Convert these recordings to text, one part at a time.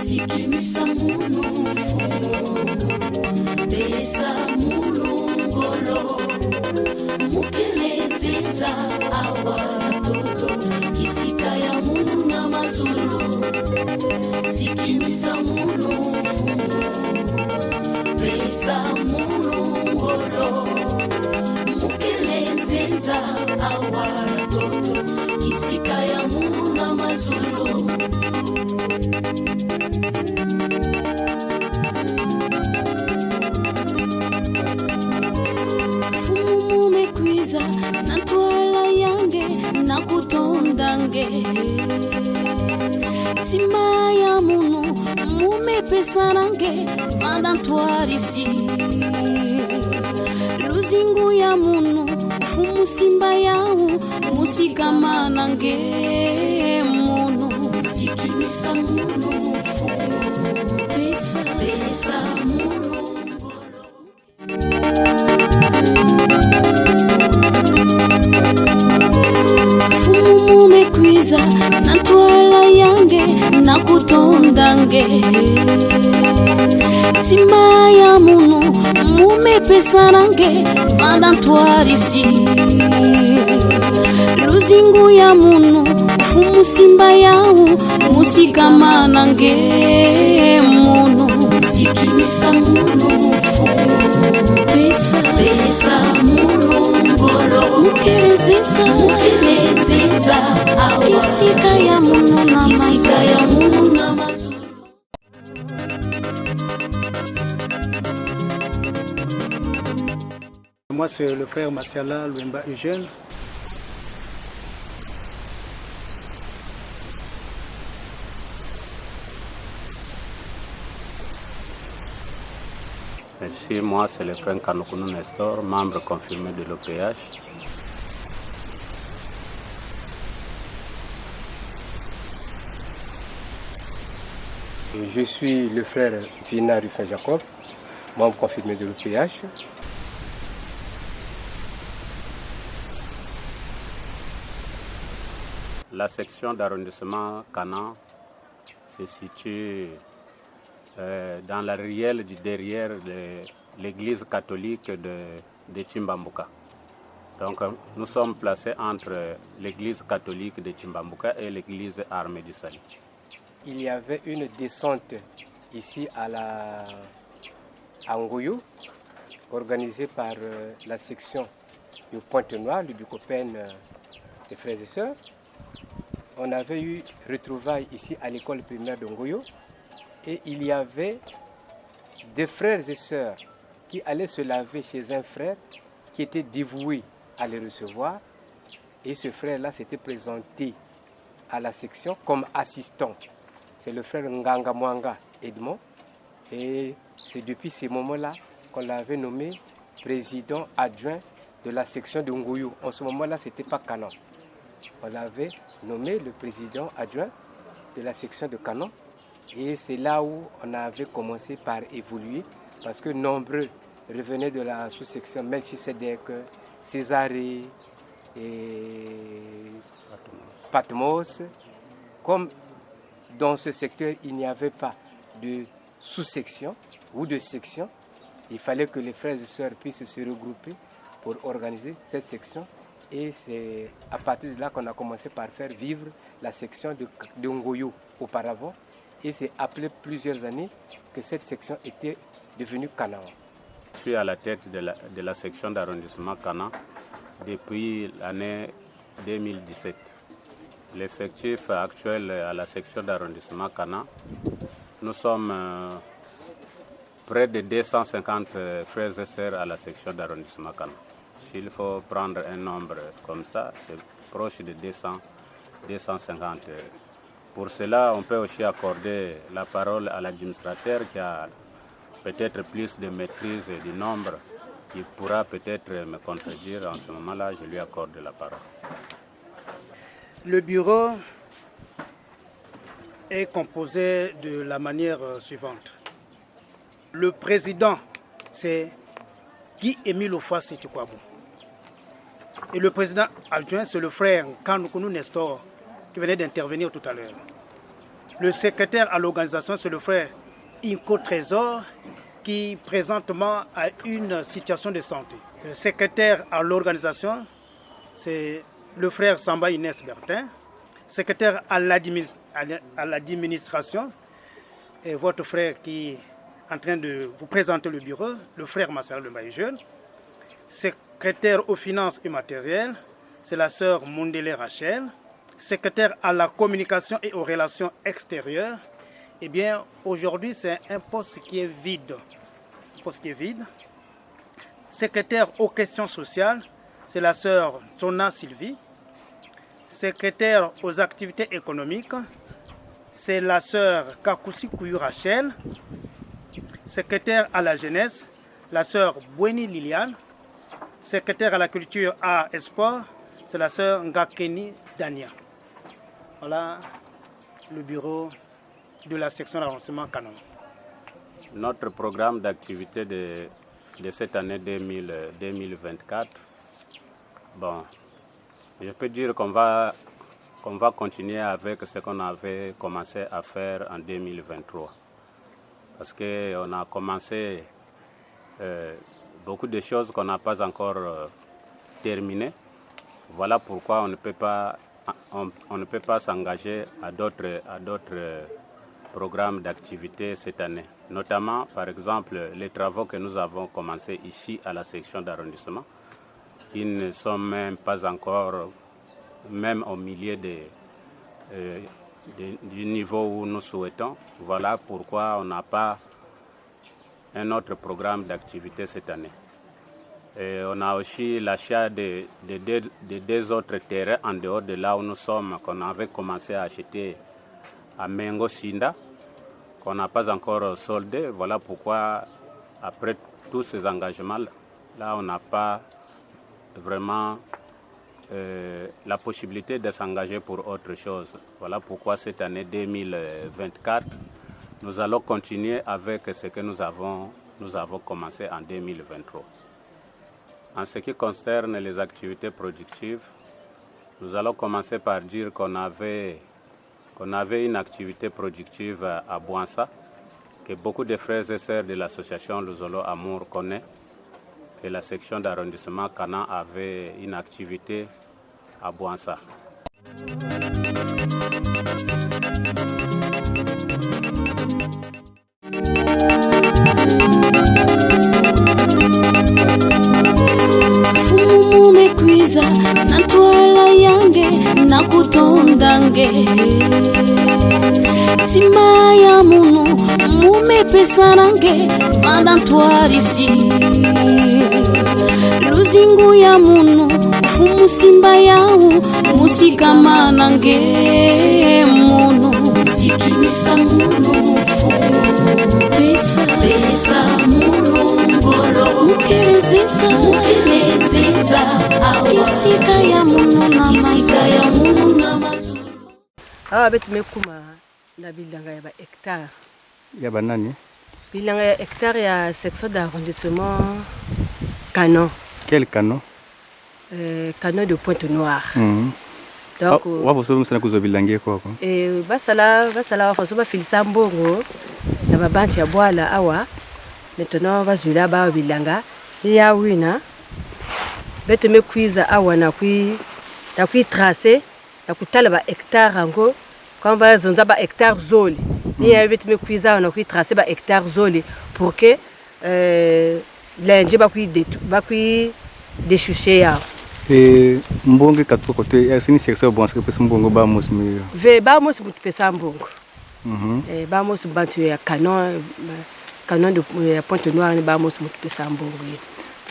Sikimisa mulufumo, besa mulungolo, mukelezeza awa toto, kisika ya munu na mazulu. Sikimisa mulufumo, besa mulungolo, mukelezeza awa toto, kisika ya munu na mazulu. Fumu mekwiza na twala yange na kutondange tima ya munu mume pesa nange manantwarisi luzingu ya munu fumu simba yau musikama nange munu sikimisa munu fumu pesa munu fumu mekwiza na twala yange na kutondange tima ya munu mume pesa nange manantwarisi luzingu ya munu fumu simba yau musikama nange munu sikimisa munu fumu pesa mulungolo mukelezeza kisika ya munu na mazulu. Moi, c'est le frère Masiala Luemba Eugène. Ici, moi, c'est le frère Kanokounou Nestor, membre confirmé de l'OPH. Je suis le frère Vina Ruffin Jacob, membre confirmé de l'OPH. La section d'arrondissement Canan se situe dans la rielle du derrière de l'église catholique de Chimbambuka. Donc nous sommes placés entre l'église catholique de Chimbambuka et l'église armée du Sali. Il y avait une descente ici à Ngoyo, organisée par la section du Pointe-Noire, le Bucopène des frères et sœurs. On avait eu retrouvailles ici à l'école primaire de Ngoyo et il y avait des frères et sœurs qui allaient se laver chez un frère qui était dévoué à les recevoir, et ce frère-là s'était présenté à la section comme assistant. C'est le frère Nganga Mwanga Edmond, et c'est depuis ces moments-là qu'on l'avait nommé président adjoint de la section de Ngoyo. En ce moment-là, ce n'était pas Canan. On l'avait nommé le président adjoint de la section de Canan, et c'est là où on avait commencé par évoluer, parce que nombreux revenaient de la sous-section Melchisedek, Césarée et Patmos. Comme dans ce secteur, il n'y avait pas de sous-section ou de section, il fallait que les frères et sœurs puissent se regrouper pour organiser cette section. Et c'est à partir de là qu'on a commencé par faire vivre la section de Ngoyo auparavant. Et c'est après plusieurs années que cette section était devenue Canan. Je suis à la tête de la section d'arrondissement Canan depuis l'année 2017. L'effectif actuel à la section d'arrondissement Canan, nous sommes près de 250 frères et sœurs à la section d'arrondissement Canan. S'il faut prendre un nombre comme ça, c'est proche de 200, 250. Pour cela, on peut aussi accorder la parole à l'administrateur qui a peut-être plus de maîtrise du nombre. Il pourra peut-être me contredire. En ce moment-là, je lui accorde la parole. Le bureau est composé de la manière suivante. Le président, c'est Guy-Émile Ofasi Tukwabo. Et le président adjoint, c'est le frère Kanoukou Nestor, qui venait d'intervenir tout à l'heure. Le secrétaire à l'organisation, c'est le frère Inko Trésor, qui présentement a une situation de santé. Le secrétaire à l'organisation, c'est le frère Samba Inès Bertin. Secrétaire à l'administration, et votre frère qui est en train de vous présenter le bureau, le frère Marcel Lemba Jeune. Secrétaire aux finances et matériel, c'est la sœur Mondele Rachel. Secrétaire à la communication et aux relations extérieures, eh bien, aujourd'hui, c'est un poste qui est vide. Secrétaire aux questions sociales, c'est la sœur Zona Sylvie. Secrétaire aux activités économiques, c'est la sœur Kakusi Kouyu Rachel. Secrétaire à la jeunesse, la sœur Bweni Liliane. Secrétaire à la culture, arts et sport, c'est la sœur Ngakeni Dania. Voilà le bureau de la section d'arrondissement Canon. Notre programme d'activité de cette année 2024, bon, je peux dire qu'on va continuer avec ce qu'on avait commencé à faire en 2023. Parce qu'on a commencé beaucoup de choses qu'on n'a pas encore terminées. Voilà pourquoi on ne peut pas s'engager à d'autres programmes d'activité cette année. Notamment, par exemple, les travaux que nous avons commencés ici à la section d'arrondissement, qui ne sont même pas encore, même au milieu du niveau où nous souhaitons. Voilà pourquoi on n'a pas un autre programme d'activité cette année. Et on a aussi l'achat de deux autres terrains en dehors de là où nous sommes, qu'on avait commencé à acheter à Mengo Sinda, qu'on n'a pas encore soldé. Voilà pourquoi, après tous ces engagements, là, on n'a pas vraiment la possibilité de s'engager pour autre chose. Voilà pourquoi cette année 2024, nous allons continuer avec ce que nous avons commencé en 2023. En ce qui concerne les activités productives, nous allons commencer par dire qu'on avait une activité productive à Bouansa, que beaucoup de frères et sœurs de l'association Luzolo Amour connaissent, que la section d'arrondissement Canan avait une activité à Bouansa. Fumu mekwiza natwala yange nakutondange tima ya munu mumepesa nange vanantwarisi luzingu ya munu fumu simba yau musikama nange munu sikimisa munu fumu pesa munu ngolo mukerenziza kisika ya munu na mazulu. Awa betu mekuma na bilanga ya ba hectare. Ya banani? Bilanga ya hectare ya section d'arrondissement Canon. Quel Canon? Canon de Pointe-Noire. Donc wafuso msana kuzo bilangie kwako. Basala wafuso ba filisa mbongo na babanchi ya bwala awa. Maintenant bazula ba bilanga ya wina. Betu mekwiza awa na kui tracer na kutala ba hectare ango quand va zonza ba hectare zoli ni ya betu mekwiza awa na kui tracer ba hectare zoli pour que l'enje ba kui déchucher ya mbongo katuko kote ya sini section bon parce que pesa mbongo ba mosmi ve ba mosmi pesa mbongo ba mosmi bantu ya Canon de Pointe-Noire ni ba mosmi pesa mbongo.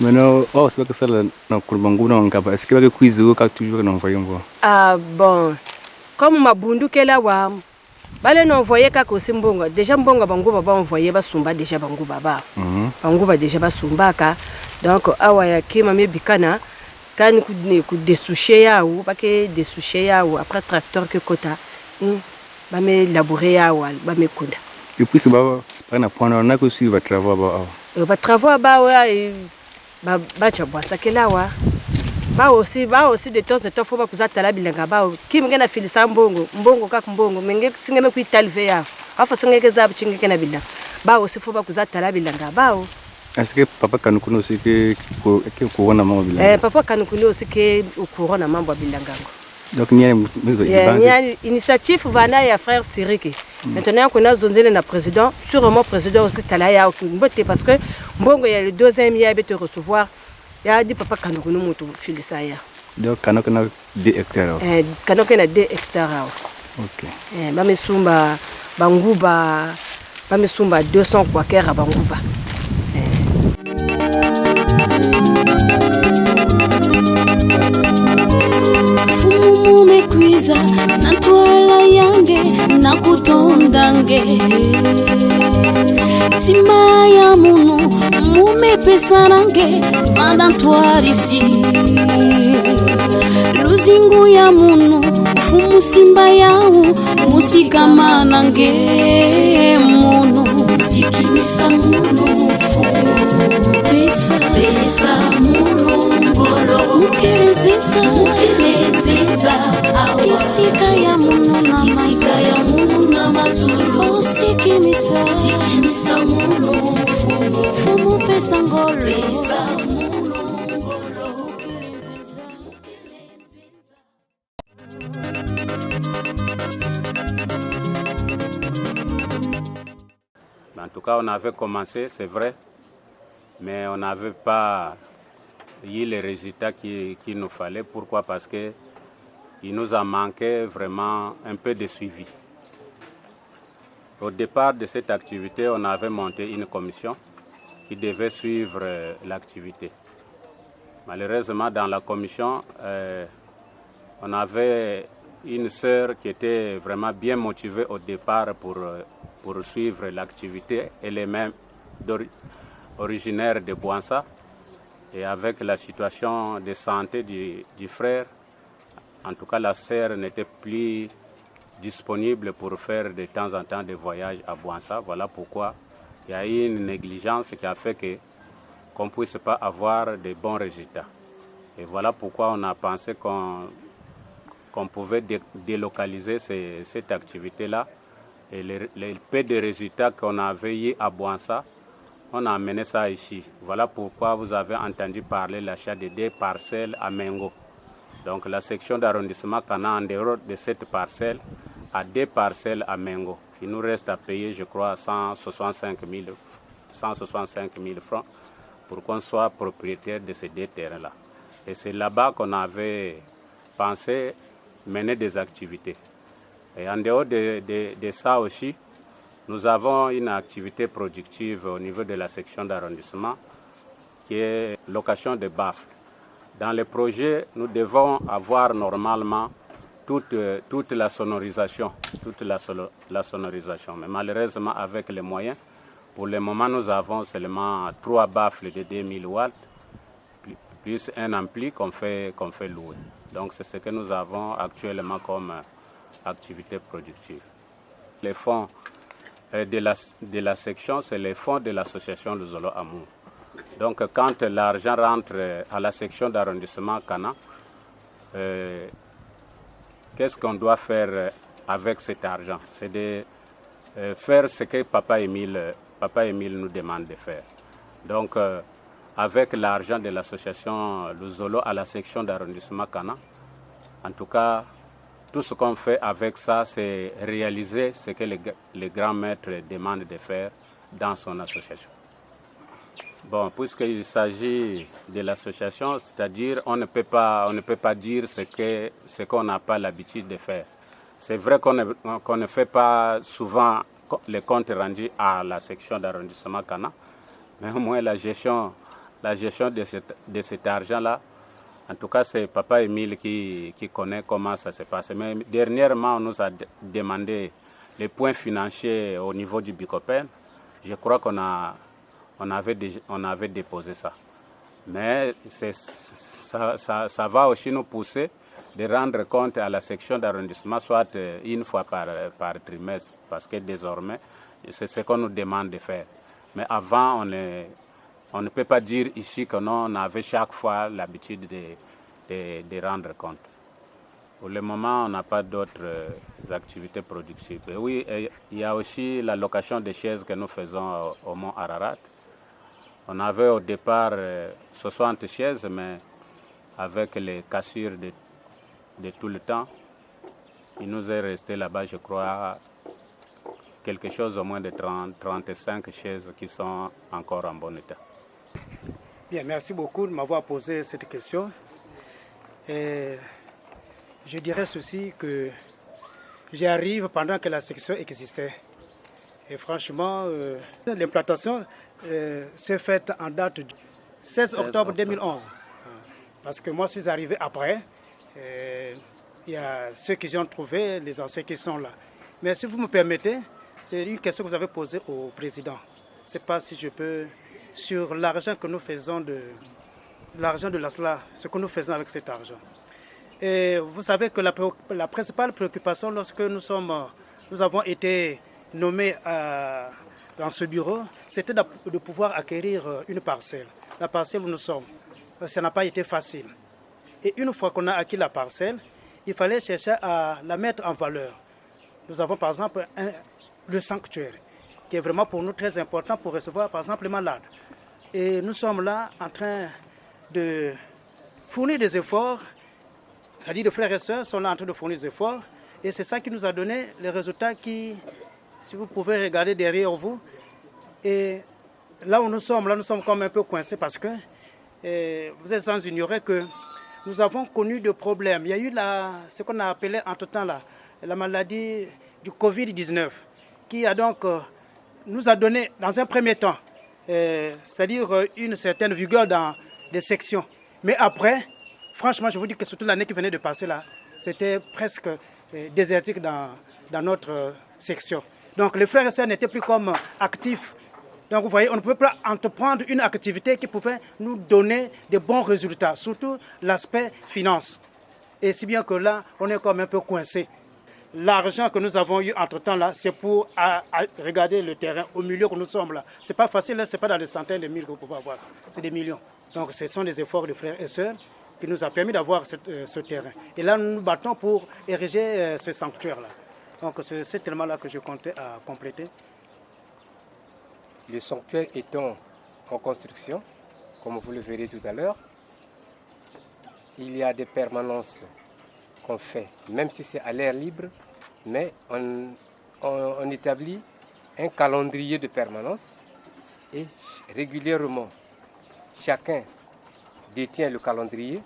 Maintenant, c'est pas que ça na kurbangu na ngaba. Est-ce que va kuizo ka toujours na envoyer moi? Ah bon. Comme mabundu kela wa bale na envoyer ka ko simbongo. Déjà mbongo bango baba envoyer ba sumba déjà bango baba. Bango ba déjà ba sumba ka. Donc awa ya kima mebikana kan ku desoucher yawo ba ke desoucher yawo après tracteur que kota. Ba me labourer yawo ba me kunda. Et puis c'est ba On a pas que suivre travaux ba. Ba travaux ba wa ba chabwatsa kelawa. Ba aussi de temps en temps faut ba kuzatala bilanga ba. Kim ngena filisa mbongo kaka mbongo menge singeme ku italve ya. Afa songeke zabu chingeke na bilanga. Ba aussi faut ba kuzatala bilanga ba. Est-ce que papa Kanoukouni aussi que couronne mambo bilanga? Papa Kanoukouni aussi que couronne mambo bilanga. Donc il y a une initiative vana ya frère Siriki. Maintenant qu'on a zonzele na président, sûrement président aussi talaya mbote parce que mbongo ya le deuxième ya bete recevoir ya dit papa Kanoukouni mutu filisa ya. Donc Kanoukouni a 2 hectares. Kanoukouni a 2 hectares. OK. Bamesumba banguba bamesumba 200 kwa kera banguba. Fumu mekwiza na twala yange na kutondange tima ya munu mume pesa nange madantwarisi luzingu ya munu fumu simba yau musikama nange munu sikimisa munu fumu pesa munu ngolo mukelenziza kisika ya munu na mazulu sikimisa munu fumu pesa ngolo En tout cas, on avait commencé, c'est vrai, mais on n'avait pas eu les résultats qu'il nous fallait. Pourquoi? Parce qu'il nous a manqué vraiment un peu de suivi. Au départ de cette activité, on avait monté une commission qui devait suivre l'activité. Malheureusement, dans la commission, on avait une sœur qui était vraiment bien motivée au départ pour suivre l'activité. Elle est même originaire de Bouansa. Et avec la situation de santé du frère, en tout cas la sœur n'était plus disponible pour faire de temps en temps des voyages à Bouansa. Voilà pourquoi il y a eu une négligence qui a fait qu'on ne puisse pas avoir de bons résultats. Et voilà pourquoi on a pensé qu'on pouvait délocaliser cette activité-là. Et le peu de résultats qu'on avait eu à Bouansa, on a amené ça ici. Voilà pourquoi vous avez entendu parler de l'achat de 2 parcelles à Mengo. Donc la section d'arrondissement Kana, en dehors de cette parcelle, a 2 parcelles à Mengo. Il nous reste à payer, je crois, 165 000 francs pour qu'on soit propriétaire de ces 2 terrains-là. Et c'est là-bas qu'on avait pensé mener des activités. Et en dehors de ça aussi, nous avons une activité productive au niveau de la section d'arrondissement qui est location de baffles. Dans le projet, nous devons avoir normalement toute la sonorisation. Mais malheureusement, avec les moyens, pour le moment, nous avons seulement 3 baffles de 2000 watts, plus un ampli qu'on fait louer. Donc c'est ce que nous avons actuellement comme activité productive. Les fonds de la section, c'est les fonds de l'association Luzolo Amour. Donc quand l'argent rentre à la section d'arrondissement Kana, qu'est-ce qu'on doit faire avec cet argent? C'est de faire ce que Papa Émile nous demande de faire. Donc avec l'argent de l'association Luzolo à la section d'arrondissement Kana, en tout cas, tout ce qu'on fait avec ça, c'est réaliser ce que les grands maîtres demandent de faire dans son association. Bon, puisqu'il s'agit de l'association, c'est-à-dire on ne peut pas dire ce qu'on n'a pas l'habitude de faire. C'est vrai qu'on ne fait pas souvent les comptes rendus à la section d'arrondissement Kana, mais au moins la gestion de cet argent-là, en tout cas, c'est Papa Émile qui connaît comment ça se passe. Mais dernièrement, on nous a demandé les points financiers au niveau du Bicopen. Je crois qu'on avait déposé ça. Mais ça va aussi nous pousser de rendre compte à la section d'arrondissement, soit une fois par trimestre, parce que désormais, C'est ce qu'on nous demande de faire. Mais avant, on ne peut pas dire ici que non, on avait chaque fois l'habitude de rendre compte. Pour le moment, on n'a pas d'autres activités productives. Et oui, il y a aussi la location des chaises que nous faisons au Mont Ararat. On avait au départ 60 chaises, mais avec les cassures de tout le temps, il nous est resté là-bas, je crois, quelque chose au moins de 35 chaises qui sont encore en bon état. Bien, merci beaucoup de m'avoir posé cette question. Et je dirais ceci, que j'arrive pendant que la section existait. Et franchement, l'implantation s'est faite en date du 16 octobre 2011. Parce que moi, je suis arrivé après. Il y a ceux qui ont trouvé, les anciens qui sont là. Mais si vous me permettez, c'est une question que vous avez posée au président. Je ne sais pas si je peux, sur l'argent que nous faisons l'argent de l'ASLA, ce que nous faisons avec cet argent. Et vous savez que la principale préoccupation lorsque nous avons été nommés dans ce bureau, c'était de pouvoir acquérir une parcelle. La parcelle où nous sommes, ça n'a pas été facile. Et une fois qu'on a acquis la parcelle, il fallait chercher à la mettre en valeur. Nous avons par exemple le sanctuaire, qui est vraiment pour nous très important pour recevoir par exemple les malades. Et nous sommes là en train de fournir des efforts. C'est-à-dire les frères et sœurs sont là en train de fournir des efforts. Et c'est ça qui nous a donné les résultats qui, si vous pouvez regarder derrière vous. Et là où nous sommes comme un peu coincés parce que vous êtes sans ignorer que nous avons connu des problèmes. Il y a eu ce qu'on a appelé entre-temps la maladie du Covid-19 qui a donc, nous a donné dans un premier temps, c'est-à-dire une certaine vigueur dans les sections. Mais après, franchement, je vous dis que surtout l'année qui venait de passer là, c'était presque désertique dans notre section. Donc les frères et sœurs n'étaient plus comme actifs. Donc vous voyez, on ne pouvait pas entreprendre une activité qui pouvait nous donner de bons résultats, surtout l'aspect finance. Et si bien que là, on est comme un peu coincé. L'argent que nous avons eu entre-temps là, c'est pour regarder le terrain au milieu que nous sommes là. C'est pas facile, ce n'est pas dans des centaines de mille que vous pouvez avoir ça, c'est des millions. Donc ce sont des efforts de frères et sœurs qui nous ont permis d'avoir ce terrain. Et là, nous nous battons pour ériger ce sanctuaire-là. Donc c'est cet élément-là que je comptais à compléter. Le sanctuaire étant en construction, comme vous le verrez tout à l'heure, il y a des permanences qu'on fait, même si c'est à l'air libre, mais on établit un calendrier de permanence et régulièrement, chacun détient le calendrier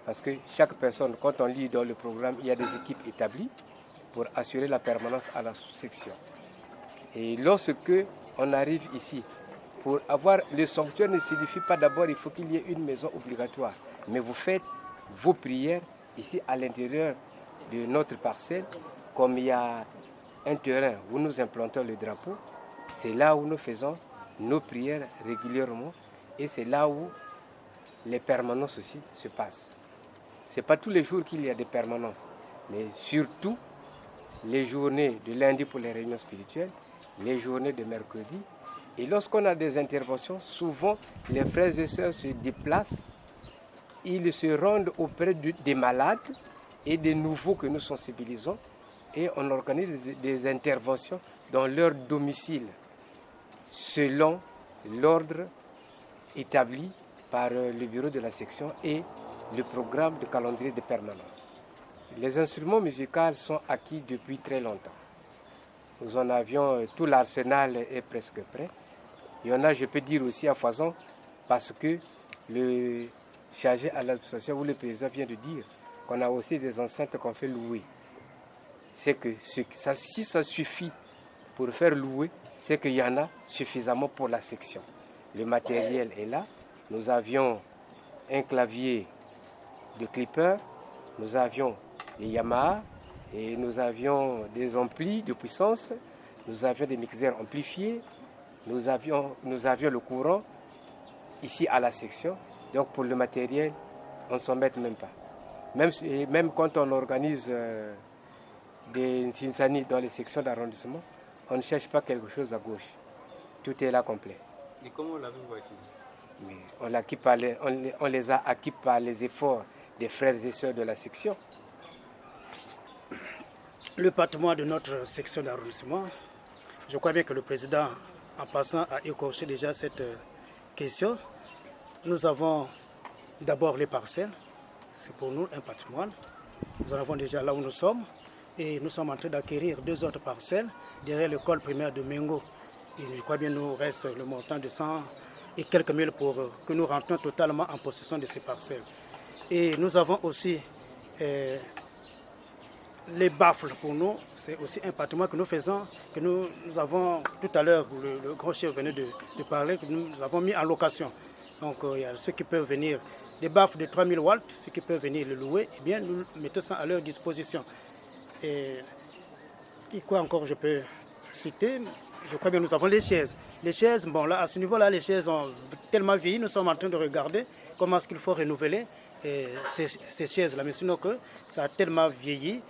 parce que chaque personne, quand on lit dans le programme, il y a des équipes établies pour assurer la permanence à la sous-section. Et lorsque on arrive ici, pour avoir le sanctuaire ne signifie pas d'abord il faut qu'il y ait une maison obligatoire, mais vous faites vos prières ici à l'intérieur de notre parcelle, comme il y a un terrain où nous implantons le drapeau, c'est là où nous faisons nos prières régulièrement et c'est là où les permanences aussi se passent. Ce n'est pas tous les jours qu'il y a des permanences, mais surtout les journées de lundi pour les réunions spirituelles, les journées de mercredi. Et lorsqu'on a des interventions, souvent les frères et sœurs se déplacent, ils se rendent auprès des malades et des nouveaux que nous sensibilisons et on organise des interventions dans leur domicile selon l'ordre établi par le bureau de la section et le programme de calendrier de permanence. Les instruments musicaux sont acquis depuis très longtemps. Nous en avions, tout l'arsenal est presque prêt. Il y en a, je peux dire aussi à foison, parce que le chargé à l'administration ou le président vient de dire qu'on a aussi des enceintes qu'on fait louer. C'est que si ça suffit pour faire louer, c'est qu'il y en a suffisamment pour la section. Le matériel est là. Nous avions un clavier de clipper, nous avions des Yamaha, et nous avions des amplis de puissance, nous avions des mixeurs amplifiés, nous avions le courant ici à la section. Donc pour le matériel, on ne s'en met même pas. Même quand on organise des Tsinsani dans les sections d'arrondissement, On ne cherche pas quelque chose à gauche. Tout est là complet. Et comment l'avez-vous acquis? Mais on les a acquis par les efforts des frères et sœurs de la section. Le patrimoine de notre section d'arrondissement, je crois bien que le président, en passant, a écorché déjà cette question. Nous avons d'abord les parcelles, c'est pour nous un patrimoine. Nous en avons déjà là où nous sommes et nous sommes en train d'acquérir 2 autres parcelles derrière l'école primaire de Mengo. Et je crois bien qu'il nous reste le montant de 100 et quelques mille pour que nous rentrions totalement en possession de ces parcelles. Et nous avons aussi les baffles pour nous, c'est aussi un patrimoine que nous faisons, que nous avons tout à l'heure, le grand chef venait de parler, que nous avons mis en location. Donc il y a ceux qui peuvent venir, des baffles de 3000 watts, ceux qui peuvent venir le louer, eh bien nous mettons ça à leur disposition. Et quoi encore je peux citer? Je crois bien que nous avons les chaises. Les chaises, bon là, à ce niveau-là, les chaises ont tellement vieilli, nous sommes en train de regarder comment est-ce qu'il faut renouveler ces chaises-là. Mais sinon que ça a tellement vieilli.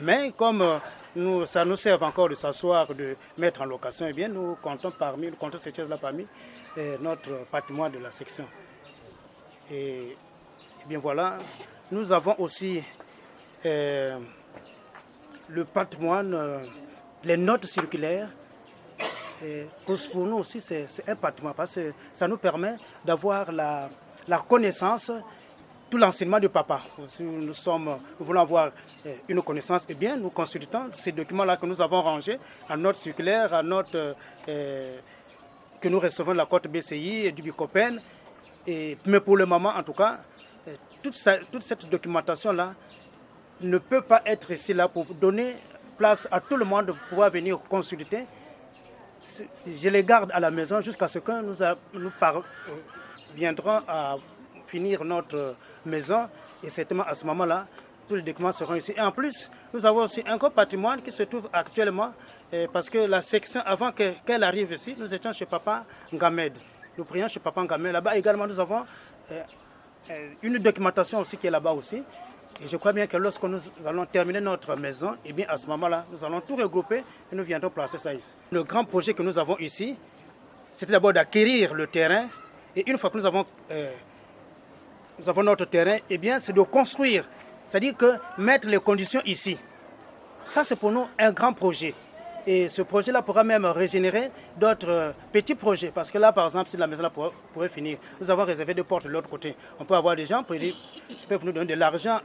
Mais comme ça nous sert encore de s'asseoir, de mettre en location, eh bien nous comptons ces chaises-là parmi notre patrimoine de la section. Et bien voilà, nous avons aussi le patrimoine, les notes circulaires. Pour nous aussi, c'est un patrimoine parce que ça nous permet d'avoir la connaissance, tout l'enseignement du papa. Si nous voulons avoir une connaissance, eh bien, nous consultons ces documents-là que nous avons rangés à notre circulaire, à notre que nous recevons de la Côte BCI et du Bicopen. Mais pour le moment, en tout cas, toute cette documentation-là ne peut pas être ici là pour donner place à tout le monde de pouvoir venir consulter. Je les garde à la maison jusqu'à ce que nous viendrons à finir notre maison. Et certainement à ce moment-là, tous les documents seront ici. Et en plus, nous avons aussi un gros patrimoine qui se trouve actuellement, parce que la section, avant qu'elle arrive ici, nous étions chez Papa Ngamed. Nous prions chez Papa Ngamed. Là-bas également, nous avons une documentation aussi qui est là-bas aussi. Et je crois bien que lorsque nous allons terminer notre maison, et bien à ce moment-là, nous allons tout regrouper et nous viendrons placer ça ici. Le grand projet que nous avons ici, c'était d'abord d'acquérir le terrain. Et une fois que nous avons notre terrain, eh bien c'est de construire. C'est-à-dire que mettre les conditions ici. Ça, c'est pour nous un grand projet. Et ce projet-là pourra même régénérer d'autres petits projets. Parce que là, par exemple, si la maison pourrait finir, nous avons réservé 2 portes de l'autre côté. On peut avoir des gens qui peuvent nous donner de l'argent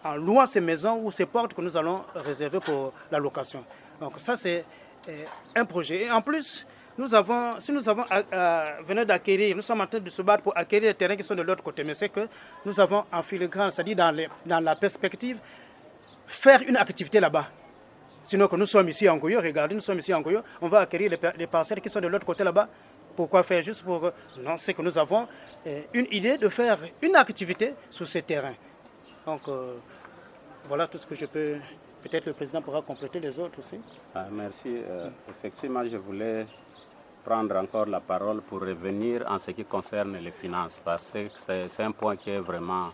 en louant ces maisons ou ces portes que nous allons réserver pour la location. Donc ça, c'est un projet. Et en plus, nous venons d'acquérir, nous sommes en train de se battre pour acquérir les terrains qui sont de l'autre côté. Mais c'est que nous avons en filigrane, c'est-à-dire dans la perspective, faire une activité là-bas. Sinon que nous sommes ici en Goyo, regardez, nous sommes ici en Goyo, on va acquérir les parcelles qui sont de l'autre côté là-bas. Pourquoi faire juste pour... Non, c'est que nous avons une idée de faire une activité sur ces terrains. Donc, voilà tout ce que je peux... Peut-être le président pourra compléter les autres aussi. Merci. Effectivement, je voulais prendre encore la parole pour revenir en ce qui concerne les finances, parce que c'est un point qui est vraiment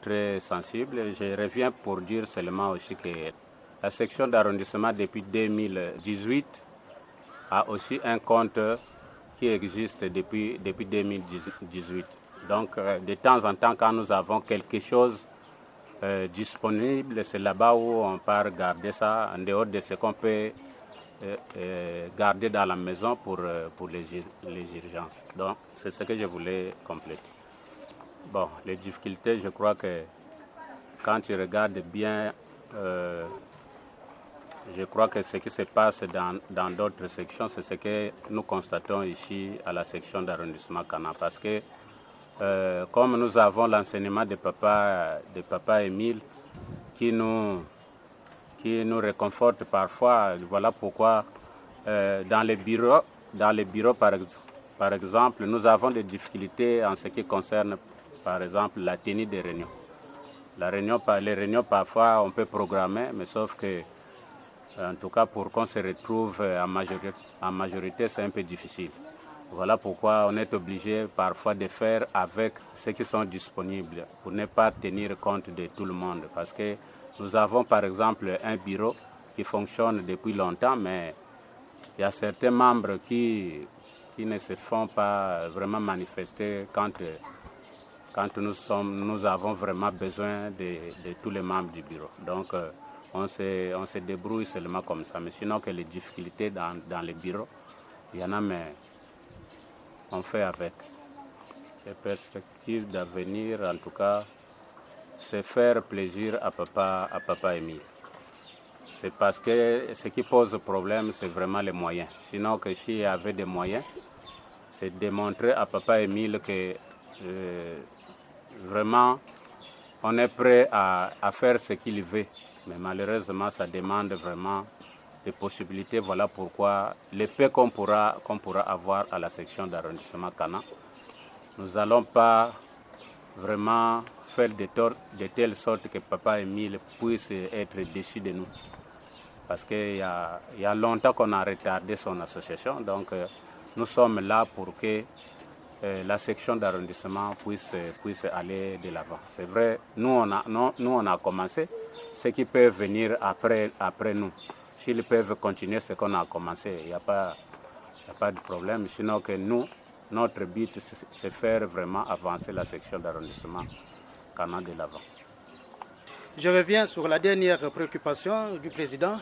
très sensible. Je reviens pour dire seulement aussi que la section d'arrondissement depuis 2018 a aussi un compte qui existe depuis 2018. Donc, de temps en temps, quand nous avons quelque chose disponible, c'est là-bas où on part garder ça, en dehors de ce qu'on peut garder dans la maison pour les urgences. Donc, c'est ce que je voulais compléter. Bon, les difficultés, je crois que quand tu regardes bien, je crois que ce qui se passe dans d'autres sections, c'est ce que nous constatons ici à la section d'arrondissement Kana. Parce que comme nous avons l'enseignement de papa Émile qui nous réconforte parfois, voilà pourquoi dans les bureaux par exemple, nous avons des difficultés en ce qui concerne par exemple la tenue des réunions. Les réunions parfois on peut programmer, mais sauf que en tout cas, pour qu'on se retrouve en majorité, c'est un peu difficile. Voilà pourquoi on est obligé parfois de faire avec ceux qui sont disponibles pour ne pas tenir compte de tout le monde. Parce que nous avons par exemple un bureau qui fonctionne depuis longtemps, mais il y a certains membres qui ne se font pas vraiment manifester quand nous avons vraiment besoin de tous les membres du bureau. Donc, on se débrouille seulement comme ça. Mais sinon, que les difficultés dans les bureaux, il y en a, mais on fait avec. Les perspectives d'avenir, en tout cas, c'est faire plaisir à papa Émile. C'est parce que ce qui pose problème, c'est vraiment les moyens. Sinon, que s'il y avait des moyens, c'est démontrer à papa Émile que vraiment, on est prêt à faire ce qu'il veut. Mais malheureusement, ça demande vraiment des possibilités. Voilà pourquoi l'épée qu'on pourra avoir à la section d'arrondissement Kana, nous n'allons pas vraiment faire de telle sorte que papa Émile puisse être déçu de nous. Parce qu'il y a longtemps qu'on a retardé son association. Donc, nous sommes là pour que la section d'arrondissement puisse aller de l'avant. C'est vrai, nous on a commencé. Ceux qui peuvent venir après nous, s'ils peuvent continuer ce qu'on a commencé, il n'y a pas de problème. Sinon que nous, notre but, c'est faire vraiment avancer la section d'arrondissement Kana de l'avant. Je reviens sur la dernière préoccupation du président,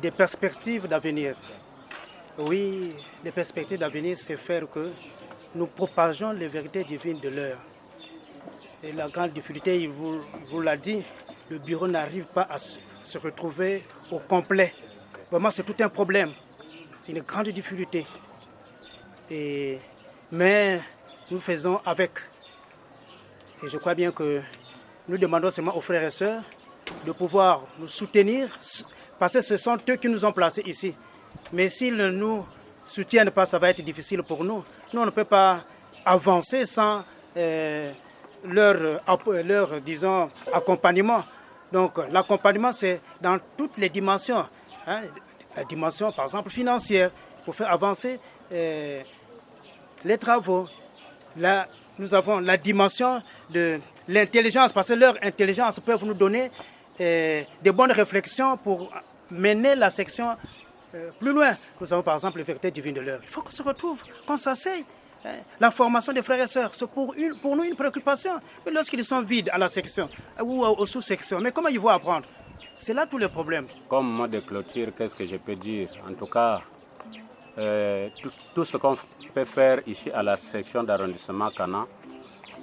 des perspectives d'avenir. Oui, les perspectives d'avenir, c'est faire que nous propageons les vérités divines de l'heure. Et la grande difficulté, il vous l'a dit, le bureau n'arrive pas à se retrouver au complet. Vraiment, c'est tout un problème. C'est une grande difficulté. Mais nous faisons avec. Et je crois bien que nous demandons seulement aux frères et sœurs de pouvoir nous soutenir, parce que ce sont eux qui nous ont placés ici. Mais s'ils ne nous soutiennent pas, ça va être difficile pour nous. Nous, on ne peut pas avancer sans leur disons, accompagnement. Donc, l'accompagnement, c'est dans toutes les dimensions. Hein. La dimension, par exemple, financière, pour faire avancer les travaux. Là, nous avons la dimension de l'intelligence, parce que leur intelligence peut nous donner des bonnes réflexions pour mener la section plus loin. Nous avons par exemple les vérités divines de l'heure. Il faut qu'on se retrouve, qu'on s'asseye. La formation des frères et sœurs, c'est pour nous une préoccupation. Mais lorsqu'ils sont vides à la section ou aux sous-sections, mais comment ils vont apprendre? C'est là tout le problème. Comme mot de clôture, qu'est-ce que je peux dire? En tout cas, tout ce qu'on peut faire ici à la section d'arrondissement Kana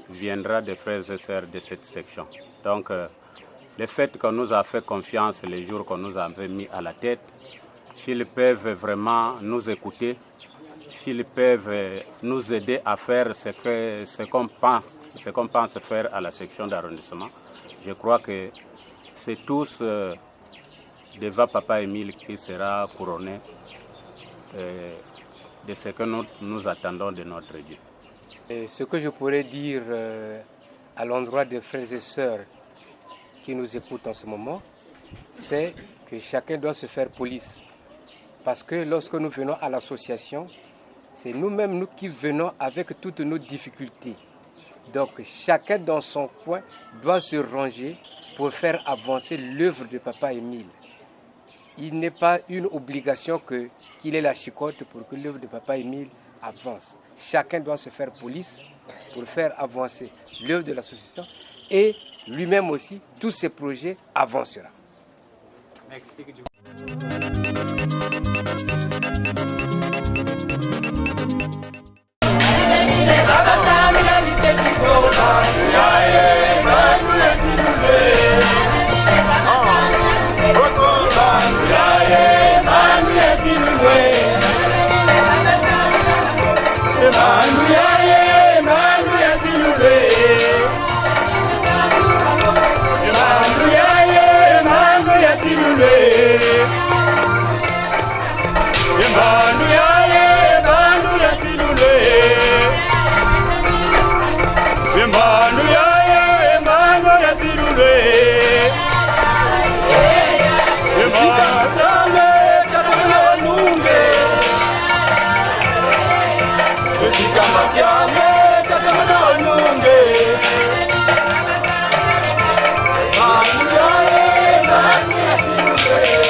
viendra des frères et sœurs de cette section. Donc, le fait qu'on nous a fait confiance les jours qu'on nous avait mis à la tête, s'ils peuvent vraiment nous écouter, s'ils peuvent nous aider à faire ce qu'on pense faire à la section d'arrondissement, je crois que c'est tous devant papa Émile qui sera couronné de ce que nous attendons de notre Dieu. Et ce que je pourrais dire à l'endroit des frères et sœurs qui nous écoutent en ce moment, c'est que chacun doit se faire police. Parce que lorsque nous venons à l'association, c'est nous-mêmes nous qui venons avec toutes nos difficultés. Donc chacun dans son coin doit se ranger pour faire avancer l'œuvre de papa Émile. Il n'est pas une obligation qu'il ait la chicotte pour que l'œuvre de papa Émile avance. Chacun doit se faire police pour faire avancer l'œuvre de l'association et lui-même aussi, tous ses projets avanceront. Merci. Yeah.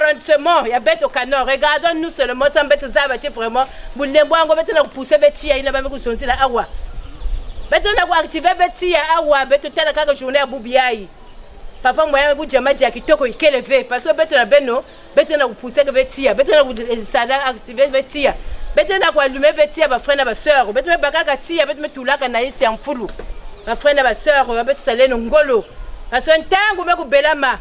arrondissement ya beto Kano regardons nous seulement sans beto zaba chi vraiment bulembo ngo beto na pousser betia ina ba kuzonzila awa beto na kuactiver betia awa beto tela kaka journée ya bubiai papa moya ku jamaji ya kitoko ikeleve parce que beto na beno beto na pousser que betia beto na kusala activer betia beto na ku allumer betia ba frère na ba sœur beto me bakaka tia beto me tulaka na isi ya mfulu ba frère na ba sœur beto saleno ngolo parce que ntango me ku belama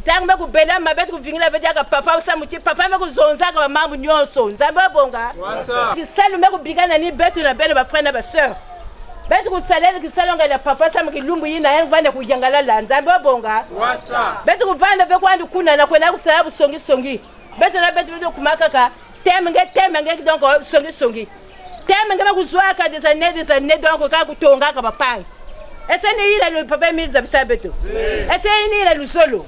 tangu me ku belama beto ku vingila betia ka papa usamuti papa me ku zonza ka mambu nyonso nzambe bonga kisalu me ku bigana ni beto na beno ba frère na ba sœur beto ku salele kisalonga la papa samu kilumbu yina yangu vanda ku yangala la nzambe bonga beto ku vanda be kwandu kuna na kwena ku salabu songi beto na beto ku makaka temenge donc songi temenge me ku zwaka des années donc ka ku tonga ka bapanga ese ni ila le papa miza bisa beto ese ni ila lusolo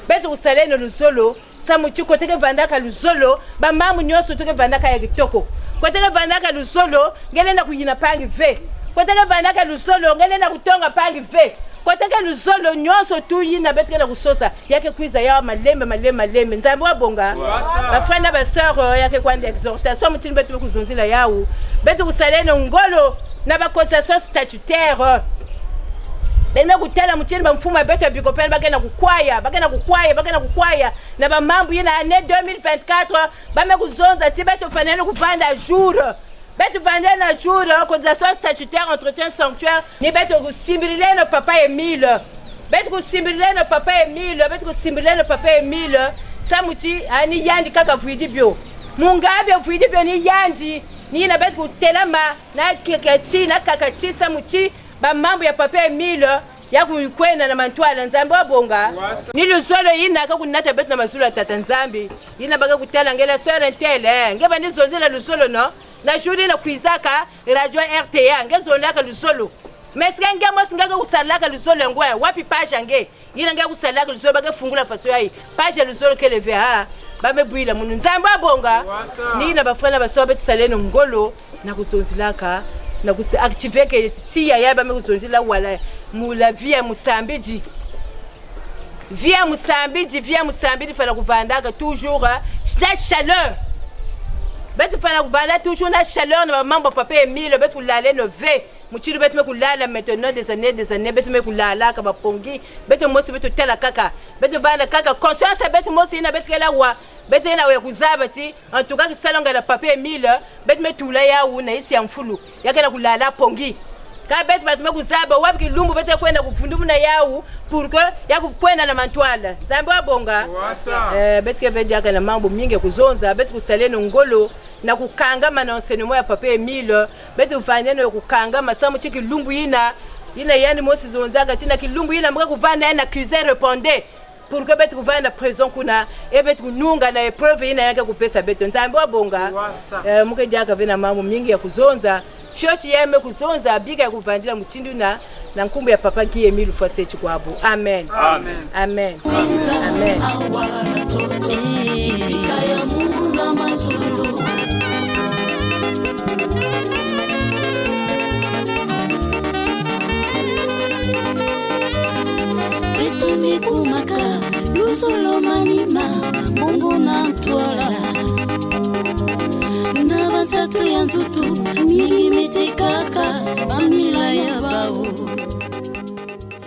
beto ku salele lusolo samu chiko teke vanda ka lusolo ba mamu nyoso teke vanda ka ya kitoko ko teke vanda ka lusolo ngene na ku yina pangi ve koteka vanaka lusolo ngene na kutonga pangi ve koteka lusolo nyonso tu yina betka na kusosa yake kwiza ya malembe nzambe wa bonga bafana ba sœur yake kwanda exhortation mutini betu kuzunzila yawu betu kusalene ngolo na ba concession statutaire bene kutela mutini ba mfumo betu bikopela bakena kukwaya na ba mambu yina année 2024 ba me kuzonza ti betu fanele kuvanda jour betu vande na jour cotisation statutaire entretien sanctuaire ni betu kusimbilile no papa Emile betu kusimbilile no papa Emile samuti ani yandi kaka vuidi bio mungabe vuidi bio ni yandi ni na betu kutelama na kakati samuti ba mambo ya papa Emile ya kukwena na mantwala nzambe wabonga ni lusolo yina ka kunata betu na masulu tata nzambi yina baka kutela ngela sœur entele ngeba ni zozela lusolo no na journée na kuizaka radio RTA ngezolaka lusolo meske ngemo singaka kusalaka lusolo ngwa wapi page nge yina ngaka kusalaka lusolo baka fungula faso yayi page lusolo keleve ha ba mebuila munu nzambe abonga ni na bafana basobe tsaleno ngolo na kusonzilaka na kusi activer que si ya ba me kuzonzila wala mula via Musambiji fala kuvandaka toujours la chaleur betu fala kuvanda toujours la chaleur na mambo papa Emile betu lale no ve muchilu betu me kulala maintenant des années betu me kulala ka bapongi betu mosi betu tela kaka betu vanda kaka conscience betu mosi ina betu kala wa betu ina we kuzaba ti en tout cas kisalonga la papa Emile betu me tula ya una isi ya mfulu yakela kulala pongi ka betu batu me kuzaba wapi kilumbu betu kwenda kufundumu na yau pour que yakukwenda na mantwala zambe wabonga betu ke vedia kana mambo mingi kuzonza betu kusaleno ngolo na kukangama na enseignement ya papa Emile betu vaneno kukangama samu chiki lumbu yina yani mosi zonzaga tina kilumbu yina mbaka kuvana na accuser répondait pour que betu kuvana prison kuna betu kununga na épreuve yina yake kupesa betu nzambe wabonga muke jaka vena mambo mingi ya kuzonza fyoti yeme kuzonza biga ya kuvandila mutindu na nkumbu ya papa ki Emile Fwase Chikwabu amen Sikaya Mungu na mazulu betu mikumaka luzolo manima Mungu na ntwala na batatu ya nzutu mingi metekaka mamila ya bao